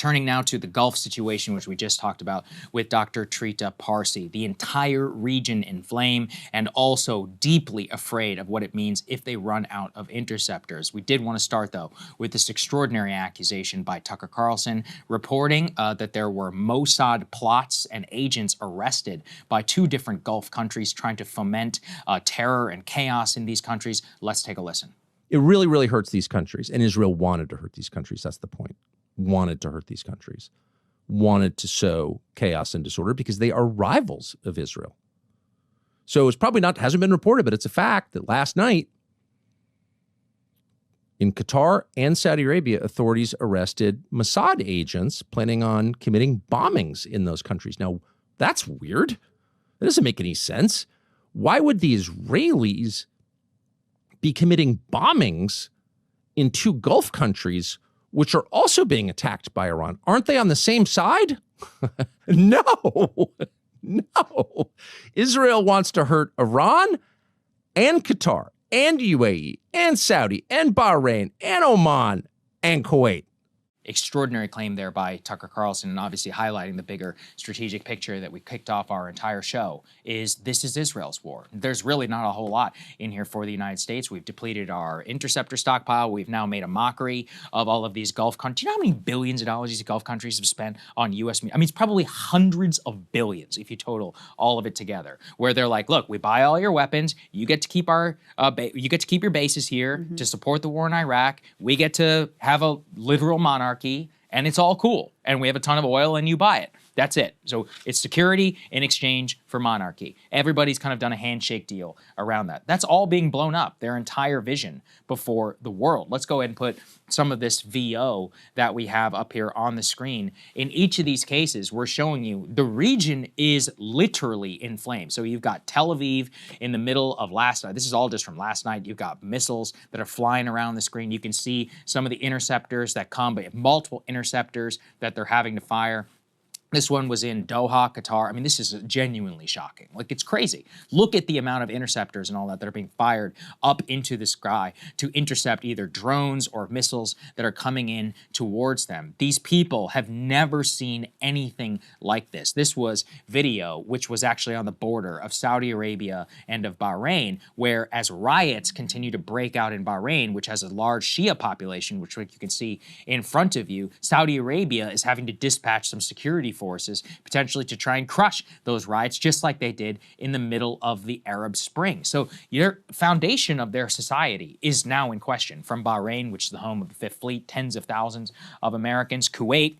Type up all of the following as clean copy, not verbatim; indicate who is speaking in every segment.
Speaker 1: Turning now to the Gulf situation, which we just talked about with Dr. Trita Parsi. The entire region in flame and also deeply afraid of what it means if they run out of interceptors. We did want to start, though, with this extraordinary accusation by Tucker Carlson reporting that there were Mossad plots and agents arrested by 2 different Gulf countries trying to foment terror and chaos in these countries. Let's take a listen.
Speaker 2: It really, really hurts these countries. And Israel wanted to hurt these countries. That's the point. Wanted to hurt these countries. Wanted to sow chaos and disorder because they are rivals of Israel. So it's probably not, hasn't been reported, but it's a fact that last night in Qatar and Saudi Arabia, authorities arrested Mossad agents planning on committing bombings in those countries. Now, that's weird. That doesn't make any sense. Why would the Israelis be committing bombings in 2 Gulf countries, which are also being attacked by Iran? Aren't they on the same side? No. Israel wants to hurt Iran and Qatar and UAE and Saudi and Bahrain and Oman and Kuwait.
Speaker 1: Extraordinary claim there by Tucker Carlson, and obviously highlighting the bigger strategic picture that we kicked off our entire show is this is Israel's war. There's really not a whole lot in here for the United States. We've depleted our interceptor stockpile. We've now made a mockery of all of these Gulf countries. Do you know how many billions of dollars these Gulf countries have spent on U.S. I mean, it's probably hundreds of billions if you total all of it together, where they're like, look, we buy all your weapons. You get to keep our, your bases here to support the war in Iraq. We get to have a literal monarchy. And it's all cool. And we have a ton of oil and you buy it. That's it. So it's security in exchange for monarchy. Everybody's kind of done a handshake deal around that. That's all being blown up, their entire vision before the world. Let's go ahead and put some of this VO that we have up here on the screen. In each of these cases, we're showing you the region is literally in flames. So you've got Tel Aviv in the middle of last night. This is all just from last night. You've got missiles that are flying around the screen. You can see some of the interceptors that come, but multiple interceptors that they're having to fire. This one was in Doha, Qatar. I mean, this is genuinely shocking. Like, it's crazy. Look at the amount of interceptors and all that are being fired up into the sky to intercept either drones or missiles that are coming in towards them. These people have never seen anything like this. This was video, which was actually on the border of Saudi Arabia and of Bahrain, where as riots continue to break out in Bahrain, which has a large Shia population, which you can see in front of you, Saudi Arabia is having to dispatch some security forces potentially to try and crush those riots, just like they did in the middle of the Arab Spring. So your foundation of their society is now in question. From Bahrain, which is the home of the Fifth Fleet, tens of thousands of Americans. Kuwait,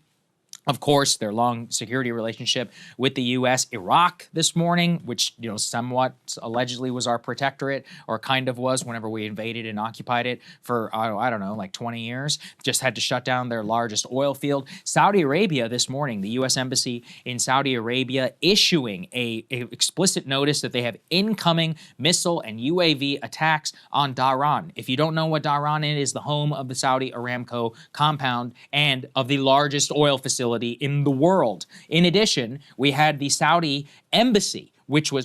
Speaker 1: of course, their long security relationship with the U.S. Iraq this morning, which, you know, somewhat allegedly was our protectorate, or kind of was whenever we invaded and occupied it for, I don't know, like 20 years, just had to shut down their largest oil field. Saudi Arabia this morning, the U.S. Embassy in Saudi Arabia issuing a explicit notice that they have incoming missile and UAV attacks on Dhahran. If you don't know what Dhahran is, the home of the Saudi Aramco compound and of the largest oil facility in the world. In addition, we had the Saudi embassy,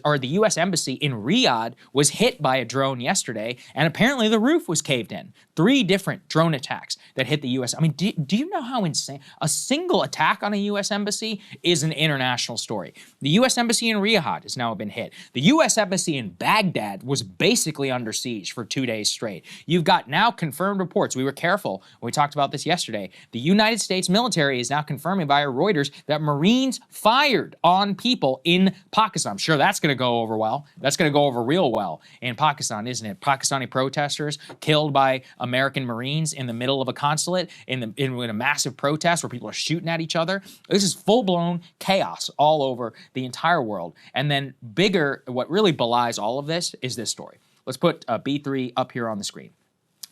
Speaker 1: or the U.S. embassy in Riyadh was hit by a drone yesterday, and apparently the roof was caved in. 3 different drone attacks that hit the U.S. I mean, do you know how insane? A single attack on a U.S. embassy is an international story. The U.S. embassy in Riyadh has now been hit. The U.S. embassy in Baghdad was basically under siege for 2 days straight. You've got now confirmed reports. We were careful when we talked about this yesterday. The United States military is now confirming via Reuters that Marines fired on people in Pakistan. I'm sure that's going to go over well. That's going to go over real well in Pakistan, isn't it? Pakistani protesters killed by American Marines in the middle of a consulate in a massive protest where people are shooting at each other. This is full-blown chaos all over the entire world. And then bigger, what really belies all of this is this story. Let's put B3 up here on the screen.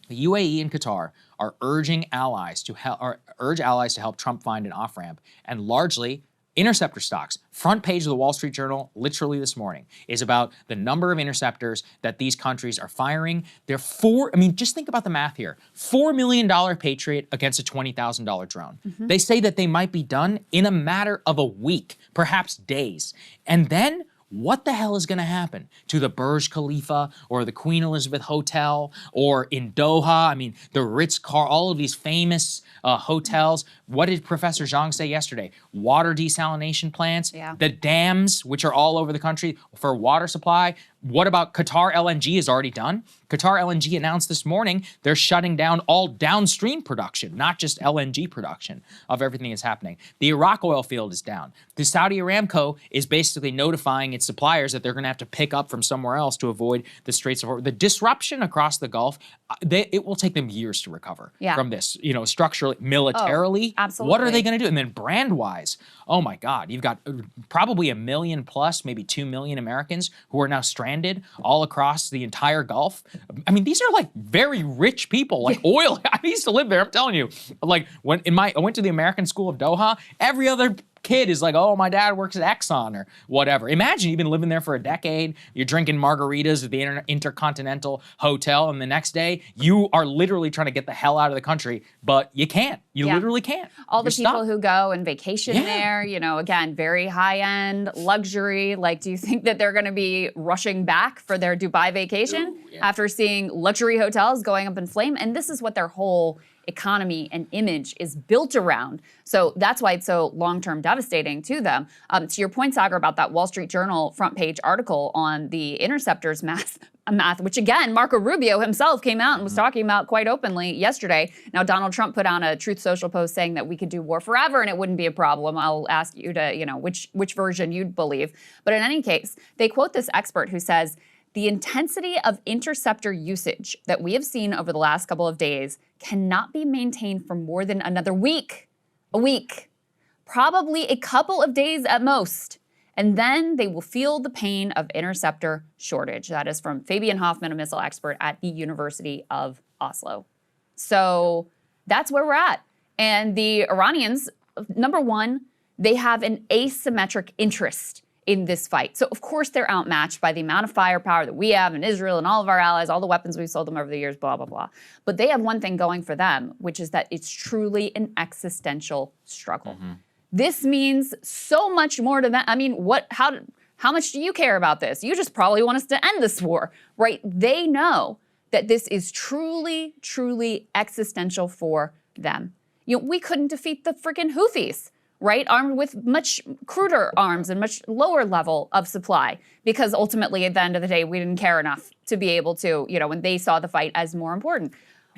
Speaker 1: The UAE and Qatar are urging allies to help Trump find an off-ramp, and largely interceptor stocks. Front page of the Wall Street Journal, literally this morning, is about the number of interceptors that these countries are firing. They're just think about the math here. $4 million Patriot against a $20,000 drone. They say that they might be done in a matter of a week, perhaps days. And then what the hell is going to happen to the Burj Khalifa or the Queen Elizabeth Hotel or in Doha? I mean, the all of these famous hotels. What did Professor Zhang say yesterday? Water desalination plants, the dams, which are all over the country for water supply. What about Qatar LNG is already done? Qatar LNG announced this morning they're shutting down all downstream production, not just LNG production of everything that's happening. The Iraq oil field is down. The Saudi Aramco is basically notifying its suppliers that they're going to have to pick up from somewhere else to avoid the Straits of Hormuz. The disruption across the Gulf, it will take them years to recover from this, structurally, militarily.
Speaker 3: Absolutely.
Speaker 1: What are they going to do? And then brand-wise, oh my God, you've got probably 1 million plus, maybe 2 million Americans who are now stranded all across the entire Gulf. I mean, these are like very rich people, like oil. I used to live there. I'm telling you, like I went to the American School of Doha. Every other kid is like, oh, my dad works at Exxon or whatever. Imagine you've been living there for a decade. You're drinking margaritas at the Intercontinental Hotel, and the next day you are literally trying to get the hell out of the country, but you can't. You literally can't.
Speaker 3: All the people who go and vacation there, again, very high-end luxury. Like, do you think that they're going to be rushing back for their Dubai vacation after seeing luxury hotels going up in flame? And this is what their whole economy and image is built around. So that's why it's so long-term devastating to them. To your point, Sagar, about that Wall Street Journal front page article on the interceptors math, which again, Marco Rubio himself came out and was talking about quite openly yesterday. Now, Donald Trump put on a Truth Social post saying that we could do war forever and it wouldn't be a problem. I'll ask you to, which version you'd believe. But in any case, they quote this expert who says, the intensity of interceptor usage that we have seen over the last couple of days cannot be maintained for more than another week, probably a couple of days at most. And then they will feel the pain of interceptor shortage. That is from Fabian Hoffman, a missile expert at the University of Oslo. So that's where we're at. And the Iranians, number one, they have an asymmetric interest in this fight. So of course they're outmatched by the amount of firepower that we have in Israel and all of our allies, all the weapons we've sold them over the years, blah, blah, blah. But they have one thing going for them, which is that it's truly an existential struggle. This means so much more to them. I mean, how much do you care about this? You just probably want us to end this war, right? They know that this is truly, truly existential for them. We couldn't defeat the freaking Houthis, right? Armed with much cruder arms and much lower level of supply, because ultimately at the end of the day, we didn't care enough to be able to, when they saw the fight as more important.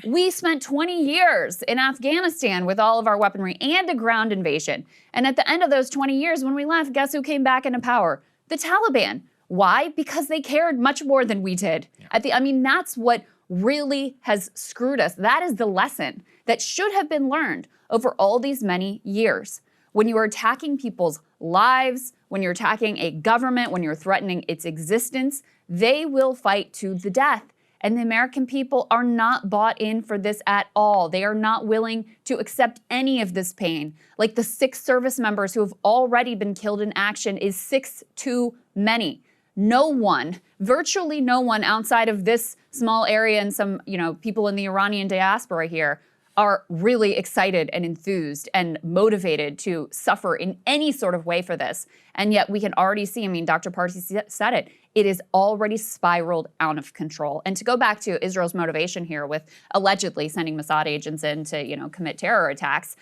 Speaker 3: We spent 20 years in Afghanistan with all of our weaponry and a ground invasion. And at the end of those 20 years, when we left, guess who came back into power? The Taliban. Why? Because they cared much more than we did. That's what really has screwed us. That is the lesson that should have been learned over all these many years. When you are attacking people's lives, when you're attacking a government, when you're threatening its existence, they will fight to the death. And the American people are not bought in for this at all. They are not willing to accept any of this pain. Like the 6 service members who have already been killed in action is 6 too many. No one, virtually no one outside of this small area and some, people in the Iranian diaspora here are really excited and enthused and motivated to suffer in any sort of way for this. And yet we can already see, Dr. Parsi said it, it is already spiraled out of control. And to go back to Israel's motivation here with allegedly sending Mossad agents in to, commit terror attacks,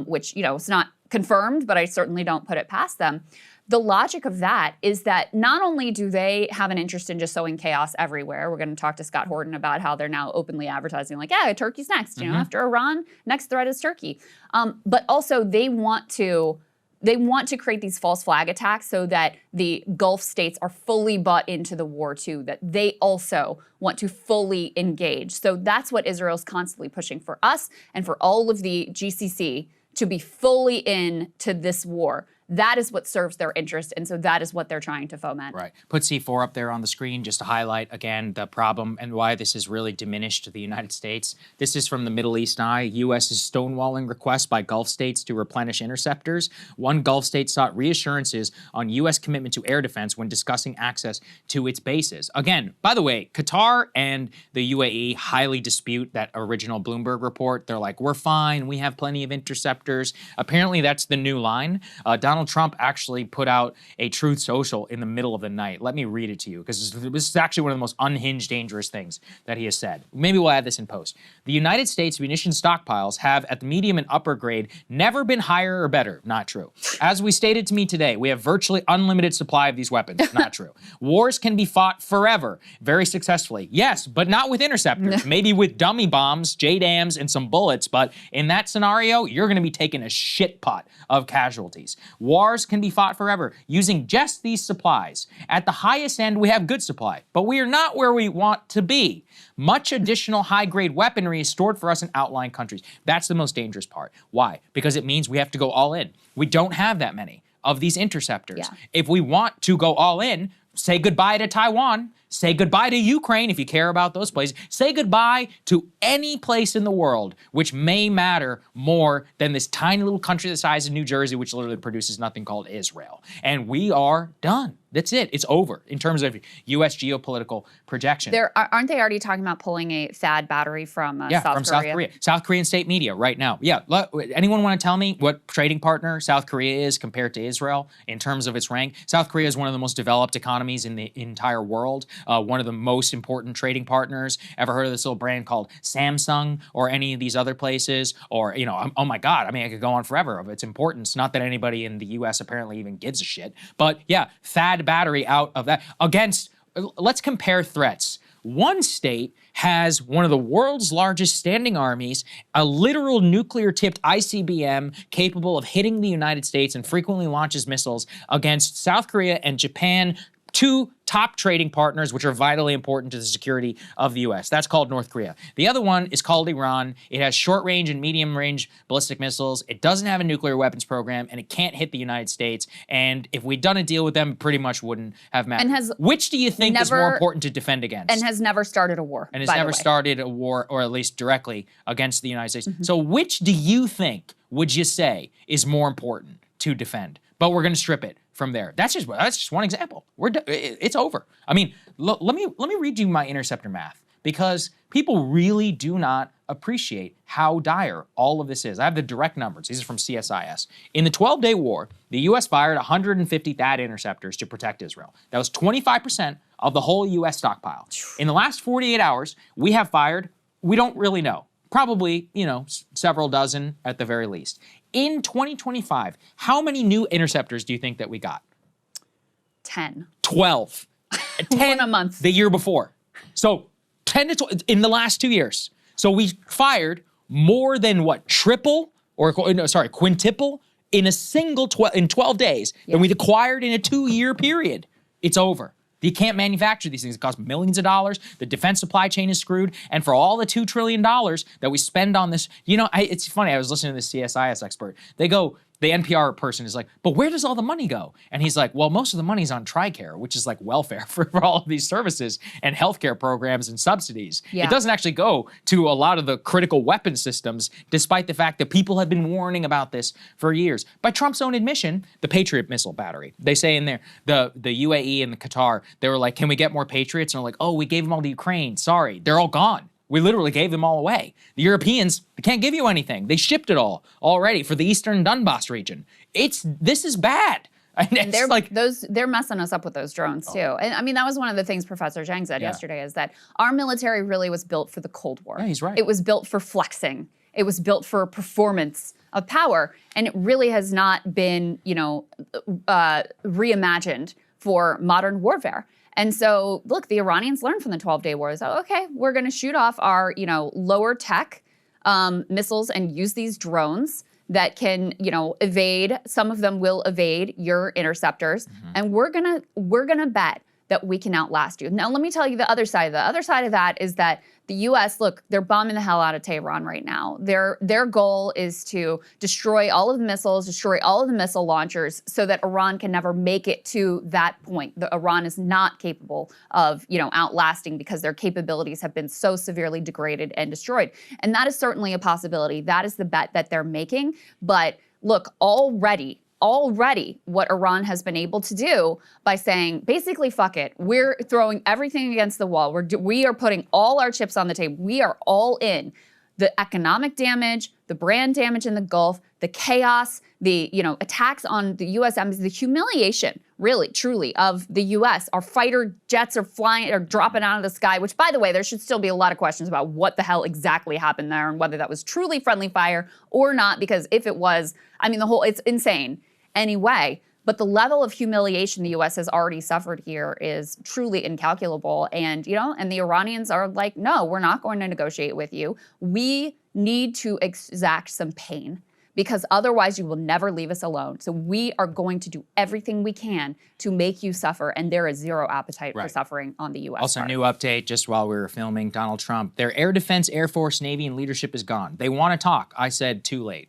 Speaker 3: which, it's not confirmed, but I certainly don't put it past them. The logic of that is that not only do they have an interest in just sowing chaos everywhere, we're going to talk to Scott Horton about how they're now openly advertising like, Turkey's next, after Iran, next threat is Turkey. But also they want to create these false flag attacks so that the Gulf states are fully bought into the war too, that they also want to fully engage. So that's what Israel's constantly pushing for us and for all of the GCC to be fully into this war. That is what serves their interest, and so that is what they're trying to foment.
Speaker 1: Right. Put C4 up there on the screen just to highlight, again, the problem and why this has really diminished the United States. This is from the Middle East Eye. U.S. is stonewalling requests by Gulf states to replenish interceptors. One Gulf state sought reassurances on U.S. commitment to air defense when discussing access to its bases. Again, by the way, Qatar and the UAE highly dispute that original Bloomberg report. They're like, we're fine. We have plenty of interceptors. Apparently, that's the new line. Donald Donald Trump actually put out a Truth Social in the middle of the night. Let me read it to you, because this is actually one of the most unhinged, dangerous things that he has said. Maybe we'll add this in post. The United States munitions stockpiles have, at the medium and upper grade, never been higher or better. Not true. As we stated to me today, we have virtually unlimited supply of these weapons. Not true. Wars can be fought forever, very successfully. Yes, but not with interceptors. Maybe with dummy bombs, JDAMs, and some bullets, but in that scenario, you're going to be taking a shit pot of casualties. Wars can be fought forever using just these supplies. At the highest end, we have good supply, but we are not where we want to be. Much additional high-grade weaponry is stored for us in outlying countries. That's the most dangerous part. Why? Because it means we have to go all in. We don't have that many of these interceptors.
Speaker 3: Yeah.
Speaker 1: If we want to go all in, say goodbye to Taiwan, say goodbye to Ukraine if you care about those places, say goodbye to any place in the world which may matter more than this tiny little country the size of New Jersey, which literally produces nothing, called Israel. And we are done. That's it. It's over in terms of U.S. geopolitical projection.
Speaker 3: Aren't they already talking about pulling a THAAD battery from South Korea?
Speaker 1: South Korea. South Korean state media right now. Yeah. Anyone want to tell me what trading partner South Korea is compared to Israel in terms of its rank? South Korea is one of the most developed economies in the entire world. One of the most important trading partners. Ever heard of this little brand called Samsung or any of these other places? Or, oh my God, I mean, I could go on forever of its importance. Not that anybody in the U.S. apparently even gives a shit. But yeah, THAAD battery out of that against, let's compare threats. One state has one of the world's largest standing armies, a literal nuclear-tipped ICBM capable of hitting the United States and frequently launches missiles against South Korea and Japan, two top trading partners, which are vitally important to the security of the U.S. That's called North Korea. The other one is called Iran. It has short-range and medium-range ballistic missiles. It doesn't have a nuclear weapons program, and it can't hit the United States. And if we'd done a deal with them, it pretty much wouldn't have mattered. Which do you think is more important to defend against?
Speaker 3: And has never started a war,
Speaker 1: and has never started a war, or at least directly against the United States. So which do you think, would you say, is more important to defend? But we're going to strip it from there. That's just one example. It's over. I mean, let me read you my interceptor math, because people really do not appreciate how dire all of this is. I have the direct numbers. These are from CSIS. In the 12-day war, the U.S. fired 150 THAAD interceptors to protect Israel. That was 25% of the whole U.S. stockpile. In the last 48 hours, we have fired, we don't really know, probably, several dozen at the very least. In 2025, how many new interceptors do you think that we got?
Speaker 3: 10.
Speaker 1: 12. 10
Speaker 3: One a month.
Speaker 1: The year before. So 10 to 12 in the last 2 years. So we fired more than quintuple in a single 12 days than we've acquired in a 2-year period. It's over. You can't manufacture these things. It costs millions of dollars. The defense supply chain is screwed. And for all the $2 trillion that we spend on this, it's funny. I was listening to this CSIS expert. The NPR person is like, but where does all the money go? And he's like, well, most of the money's on TRICARE, which is like welfare for all of these services and healthcare programs and subsidies.
Speaker 3: Yeah.
Speaker 1: It doesn't actually go to a lot of the critical weapon systems, despite the fact that people have been warning about this for years. By Trump's own admission, the Patriot missile battery, they say in there, the UAE and the Qatar, they were like, can we get more Patriots? And they're like, oh, we gave them all to Ukraine. Sorry, they're all gone. We literally gave them all away. The Europeans, they can't give you anything. They shipped it all already for the Eastern Donbass region. This is bad.
Speaker 3: And they're messing us up with those drones too. And I mean, that was one of the things Professor Zhang said yesterday, is that our military really was built for the Cold War.
Speaker 1: Yeah, he's right.
Speaker 3: It was built for flexing. It was built for performance of power. And it really has not been, reimagined for modern warfare. And so, look, the Iranians learned from the 12-day war. So, okay, we're going to shoot off our, lower tech missiles and use these drones that can, evade. Some of them will evade your interceptors, and we're gonna bet that we can outlast you. Now, let me tell you the other side. The other side of that is that the U.S., look, they're bombing the hell out of Tehran right now. Their goal is to destroy all of the missiles, destroy all of the missile launchers, so that Iran can never make it to that point. Iran is not capable of, outlasting, because their capabilities have been so severely degraded and destroyed. And that is certainly a possibility. That is the bet that they're making. But look, already what Iran has been able to do by saying, basically, fuck it. We're throwing everything against the wall. We are putting all our chips on the table. We are all in. The economic damage, the brand damage in the Gulf, the chaos, the attacks on the U.S. embassy, the humiliation, really, truly, of the U.S. Our fighter jets are dropping out of the sky, which, by the way, there should still be a lot of questions about what the hell exactly happened there and whether that was truly friendly fire or not, because if it was, I mean, it's insane anyway. But the level of humiliation the U.S. has already suffered here is truly incalculable. And, and the Iranians are like, no, we're not going to negotiate with you. We need to exact some pain because otherwise you will never leave us alone. So we are going to do everything we can to make you suffer. And there is zero appetite for suffering on the U.S.
Speaker 1: Also,
Speaker 3: part.
Speaker 1: new update just while we were filming Donald Trump. Their air defense, Air Force, Navy, and leadership is gone. They want to talk. I said too late.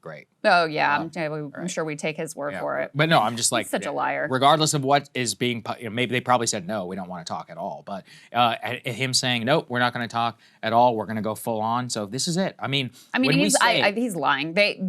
Speaker 1: Great.
Speaker 3: Oh, yeah. I'm sure we take his word for it.
Speaker 1: But no, I'm just like...
Speaker 3: He's such a liar.
Speaker 1: Regardless of what is being... maybe they probably said, no, we don't want to talk at all. But him saying, nope, we're not going to talk at all. We're going to go full on. So this is it. I mean
Speaker 3: he's lying. Based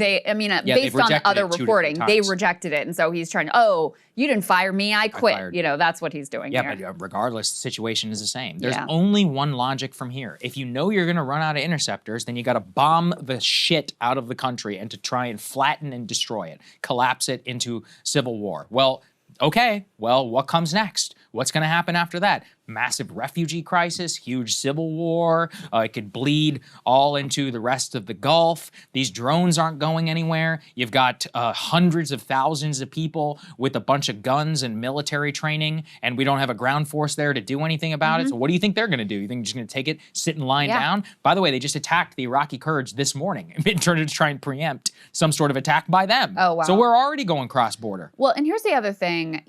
Speaker 3: on other reporting, they rejected it. And so he's trying to, you didn't fire me, I quit. That's what he's doing here.
Speaker 1: But regardless, the situation is the same. There's only one logic from here. If you know you're going to run out of interceptors, then you got to bomb the shit out of the country and to try and flatten and destroy it, collapse it into civil war. Well, okay, what comes next? What's going to happen after that? Massive refugee crisis, huge civil war. It could bleed all into the rest of the Gulf. These drones aren't going anywhere. You've got hundreds of thousands of people with a bunch of guns and military training, and we don't have a ground force there to do anything about it. So what do you think they're going to do? You think they're just going to take it, sit and lie down? By the way, they just attacked the Iraqi Kurds this morning in order to try and preempt some sort of attack by them.
Speaker 3: Oh, wow.
Speaker 1: So we're already going cross-border.
Speaker 3: Well, and here's the other thing,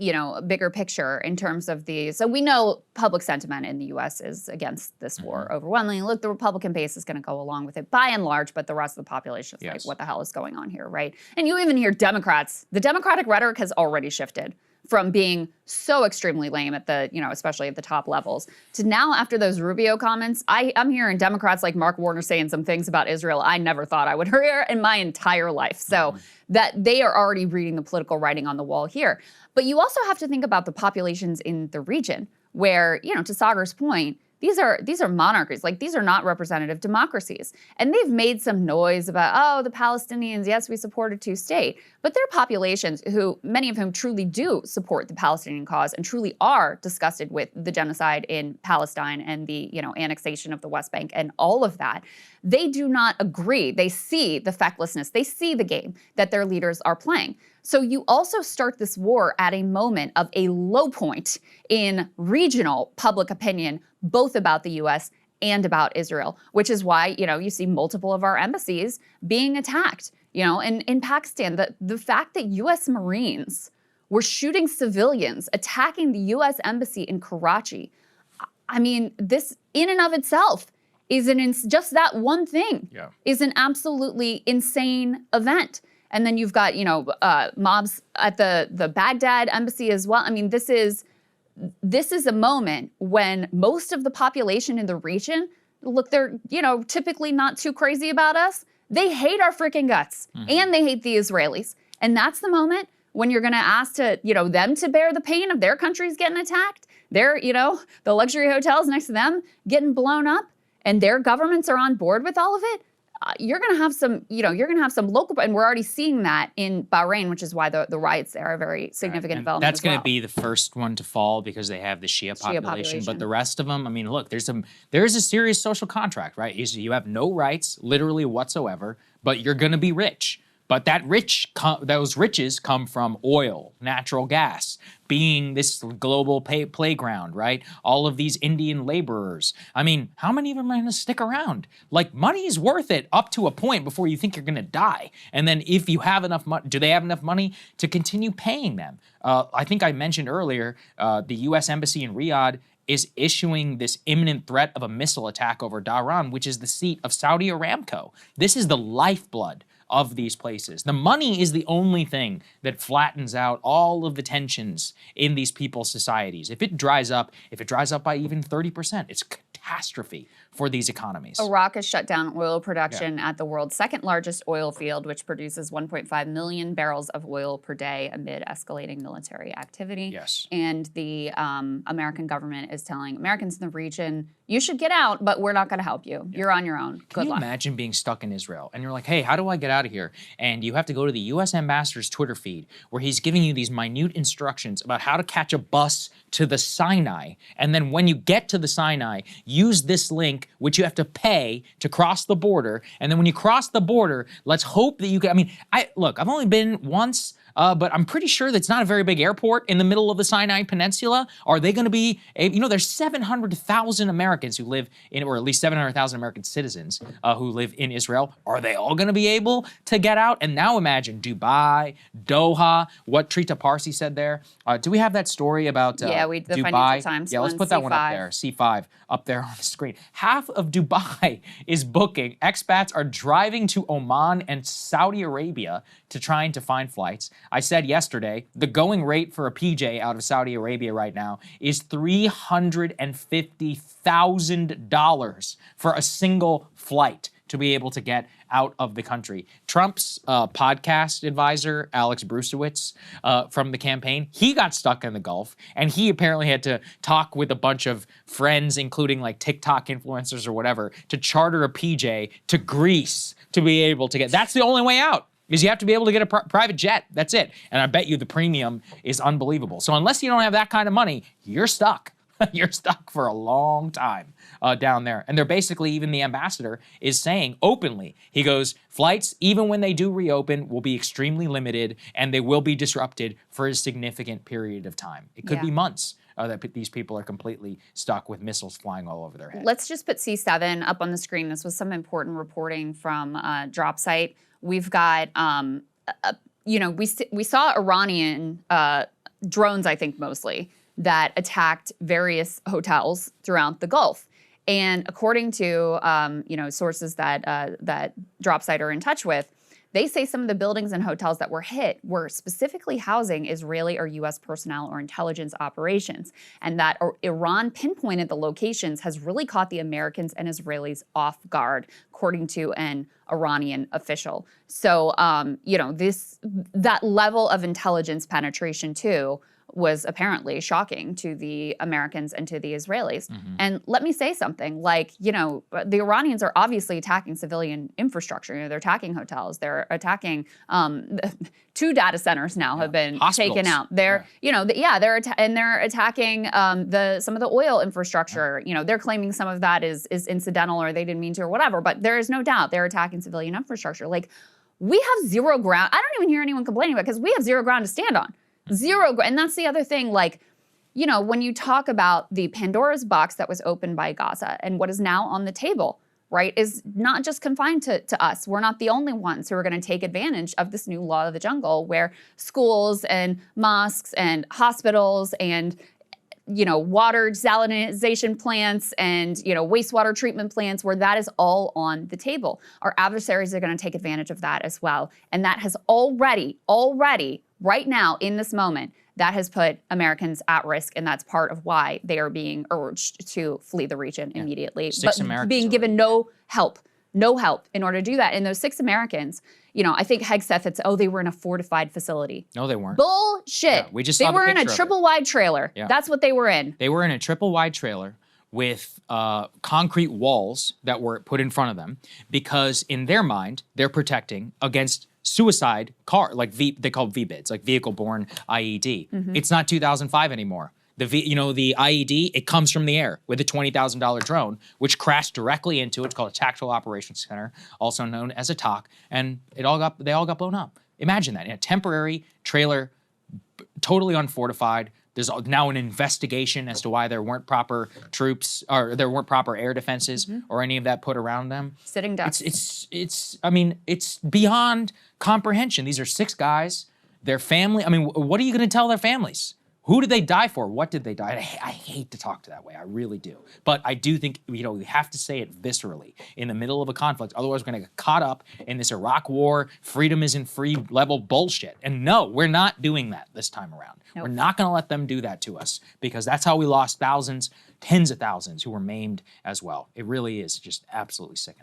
Speaker 3: bigger picture in terms of so we know public sentiment in the U.S. is against this war overwhelmingly. Look, the Republican base is going to go along with it by and large, but the rest of the population is like, what the hell is going on here, right? And you even hear Democrats. The Democratic rhetoric has already shifted from being so extremely lame at the, especially at the top levels, to now after those Rubio comments, I'm hearing Democrats like Mark Warner saying some things about Israel I never thought I would hear in my entire life. So that they are already reading the political writing on the wall here. But you also have to think about the populations in the region where, to Sagar's point, these are monarchies. Like, these are not representative democracies. And they've made some noise about, the Palestinians, yes, we support a two-state. But their populations, many of whom truly do support the Palestinian cause and truly are disgusted with the genocide in Palestine and the, annexation of the West Bank and all of that, they do not agree. They see the fecklessness. They see the game that their leaders are playing. So you also start this war at a moment of a low point in regional public opinion, both about the U.S. and about Israel, which is why, you see multiple of our embassies being attacked. In Pakistan, the fact that U.S. Marines were shooting civilians, attacking the U.S. embassy in Karachi. I mean, this in and of itself is just that one thing is an absolutely insane event. And then you've got, mobs at the Baghdad embassy as well. I mean, this is a moment when most of the population in the region, look, they're, typically not too crazy about us. They hate our freaking guts and they hate the Israelis. And that's the moment when you're going to ask them to bear the pain of their countries getting attacked. Their, the luxury hotels next to them getting blown up and their governments are on board with all of it. You're going to have some, local, and we're already seeing that in Bahrain, which is why the riots there are very significant development.
Speaker 1: That's going to be the first one to fall because they have the Shia population. But the rest of them, I mean, look, there is a serious social contract, right? You have no rights, literally whatsoever, but you're going to be rich. But those riches come from oil, natural gas, being this global playground, right? All of these Indian laborers. I mean, how many of them are going to stick around? Like, money is worth it up to a point before you think you're going to die. And then if you have enough money, do they have enough money to continue paying them? I think I mentioned earlier, the U.S. Embassy in Riyadh is issuing this imminent threat of a missile attack over Dhahran, which is the seat of Saudi Aramco. This is the lifeblood of these places. The money is the only thing that flattens out all of the tensions in these people's societies. If it dries up by even 30%, it's catastrophe for these economies.
Speaker 3: Iraq has shut down oil production at the world's second largest oil field, which produces 1.5 million barrels of oil per day amid escalating military activity.
Speaker 1: Yes.
Speaker 3: And the American government is telling Americans in the region, you should get out, but we're not going to help you. You're on your own.
Speaker 1: Can you imagine being stuck in Israel and you're like, hey, how do I get out of here? And you have to go to the U.S. ambassador's Twitter feed where he's giving you these minute instructions about how to catch a bus to the Sinai. And then when you get to the Sinai, use this link, which you have to pay to cross the border. And then when you cross the border, let's hope that you can, I mean, look, I've only been once, but I'm pretty sure that's not a very big airport in the middle of the Sinai Peninsula. Are they going to be, there's 700,000 Americans who live in, or at least 700,000 American citizens who live in Israel. Are they all going to be able to get out? And now imagine Dubai, Doha, what Trita Parsi said there. Do we have that story about
Speaker 3: the
Speaker 1: Dubai?
Speaker 3: Financial Times
Speaker 1: Yeah, let's put that one up there, C5, up there on the screen. Half of Dubai is booking. Expats are driving to Oman and Saudi Arabia to trying to find flights. I said yesterday, the going rate for a PJ out of Saudi Arabia right now is $350,000 for a single flight to be able to get out of the country. Trump's podcast advisor, Alex Brusewitz, from the campaign, he got stuck in the Gulf, and he apparently had to talk with a bunch of friends, including like TikTok influencers or whatever, to charter a PJ to Greece to be able to get. That's the only way out. Is you have to be able to get a private jet. That's it. And I bet you the premium is unbelievable. So unless you don't have that kind of money, you're stuck. You're stuck for a long time down there. And they're basically, even the ambassador is saying openly, he goes, flights, even when they do reopen, will be extremely limited and they will be disrupted for a significant period of time. It could be months. That these people are completely stuck with missiles flying all over their head.
Speaker 3: Let's just put C7 up on the screen. This was some important reporting from DropSite. We've got, we saw Iranian drones, I think mostly, that attacked various hotels throughout the Gulf. And according to, sources that DropSite are in touch with, they say some of the buildings and hotels that were hit were specifically housing Israeli or U.S. personnel or intelligence operations, and that Iran pinpointed the locations has really caught the Americans and Israelis off guard, according to an Iranian official. So, that level of intelligence penetration too was apparently shocking to the Americans and to the Israelis. Mm-hmm. And let me say something, the Iranians are obviously attacking civilian infrastructure. They're attacking hotels. They're attacking 2 data centers now have been taken out. They're, they're attacking some of the oil infrastructure. They're claiming some of that is incidental or they didn't mean to or whatever, but there is no doubt they're attacking civilian infrastructure. We have zero ground. I don't even hear anyone complaining about it because we have zero ground to stand on. And that's the other thing, when you talk about the Pandora's box that was opened by Gaza and what is now on the table, right, is not just confined to us. We're not the only ones who are going to take advantage of this new law of the jungle where schools and mosques and hospitals and, water desalination plants and, wastewater treatment plants, where that is all on the table. Our adversaries are going to take advantage of that as well. And that has already, right now, in this moment, that has put Americans at risk, and that's part of why they are being urged to flee the region immediately. But being given no help in order to do that. And those 6 Americans, I think Hegseth had said, they were in a fortified facility.
Speaker 1: No, they weren't.
Speaker 3: Bullshit.
Speaker 1: Yeah, we just
Speaker 3: they
Speaker 1: saw
Speaker 3: were
Speaker 1: the
Speaker 3: in a triple wide trailer. Yeah. That's what they were in.
Speaker 1: They were in a triple wide trailer with concrete walls that were put in front of them because in their mind, they're protecting against suicide car, they call VBIDs, like vehicle-borne IED. Mm-hmm. It's not 2005 anymore. The IED, it comes from the air with a $20,000 drone, which crashed directly into it's called a Tactical Operations Center, also known as a TOC, and they all got blown up. Imagine that in a temporary trailer, totally unfortified. There's now an investigation as to why there weren't proper troops or there weren't proper air defenses or any of that put around them.
Speaker 3: Sitting ducks.
Speaker 1: It's beyond comprehension. These are 6 guys, their family. What are you going to tell their families? Who did they die for? What did they die? I hate to talk that way. I really do. But I do think, we have to say it viscerally in the middle of a conflict. Otherwise, we're going to get caught up in this Iraq war, freedom isn't free level bullshit. And no, we're not doing that this time around.
Speaker 3: Nope.
Speaker 1: We're not going to let them do that to us, because that's how we lost thousands, tens of thousands who were maimed as well. It really is just absolutely sickening.